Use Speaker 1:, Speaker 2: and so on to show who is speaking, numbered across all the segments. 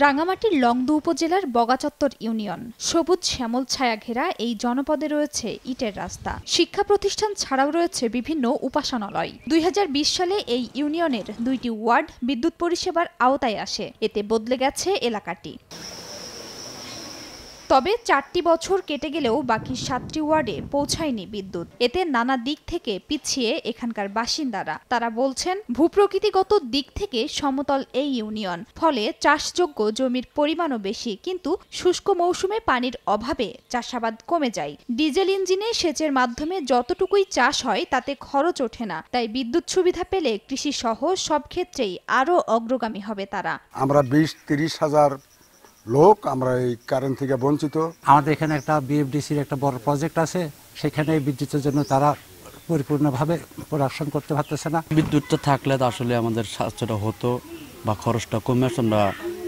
Speaker 1: রাঙ্গামাটির লংদু উপজেলার বগাচত্বর ইউনিয়ন। সবুজ শ্যামল ছায়া ঘেরা এই জনপদে রয়েছে ইটের রাস্তা, শিক্ষা প্রতিষ্ঠান ছাড়াও রয়েছে বিভিন্ন উপাসনালয়। ২০২০ সালে এই ইউনিয়নের ২টি ওয়ার্ড বিদ্যুৎ পরিষেবার আওতায় আসে। এতে বদলে গেছে এলাকাটি। তবে ৪টি বছর কেটে গেলেও বাকি ৭টি ওয়ার্ডে পৌঁছায়নি বিদ্যুৎ। এতে নানা দিক থেকে পিছিয়ে এখানকার বাসিন্দারা। তারা বলছেন, ভূপ্রকৃতিগত দিক থেকে সমতল এই ইউনিয়ন, ফলে চাষযোগ্য জমির পরিমাণও বেশি, কিন্তু শুষ্ক মৌসুমে পানির অভাবে চাষাবাদ কমে যায়। ডিজেল ইঞ্জিনে সেচের মাধ্যমে যতটুকুই চাষ হয় তাতে খরচ ওঠে না। তাই বিদ্যুৎ সুবিধা পেলে কৃষি সহ সব ক্ষেত্রেই আরও অগ্রগামী হবে তারা।
Speaker 2: আমরা ২০-৩০ হাজার লোক আমরা এই কারেন্ট থেকে বঞ্চিত।
Speaker 3: আমাদের এখানে একটা বিএফডিসির একটা বড় প্রজেক্ট আছে, সেখানে বিদ্যুতের জন্য তারা পরিপূর্ণভাবে প্রোডাকশন করতে পারতেছে না।
Speaker 4: বিদ্যুৎটা থাকলে আসলে আমাদের স্বাস্থ্যটা হতো বা খরচটা কমে আমরা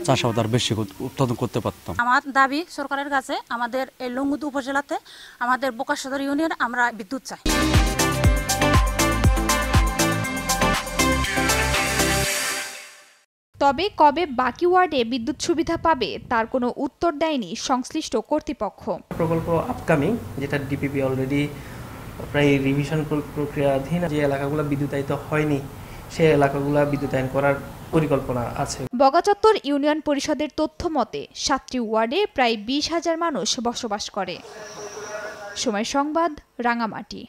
Speaker 4: চাষাবাদ আর বেশি উৎপাদন করতে পারতাম।
Speaker 5: আমার দাবি সরকারের কাছে, আমাদের এই লংদু উপজেলাতে আমাদের বোকা সদর ইউনিয়নে আমরা বিদ্যুৎ চাই।
Speaker 1: তবে কবে বাকি ওয়ার্ডে বিদ্যুৎ সুবিধা পাবে তার কোনো উত্তর দেয়নি সংশ্লিষ্ট কর্তৃপক্ষ।
Speaker 6: প্রকল্প আপকামিং, যেটা ডিপিপি অলরেডি প্রায় রিভিশন প্রক্রিয়াধীন, যে এলাকাগুলো বিদ্যুতায়িত হয়নি সেই এলাকাগুলো বিদ্যুতায়ন করার পরিকল্পনা আছে।
Speaker 1: বগাচত্বর ইউনিয়ন পরিষদের তথ্য মতে ৭টি ওয়ার্ডে প্রায় ২০,০০০ মানুষ বসবাস করে। সময় সংবাদ, রাঙ্গামাটি।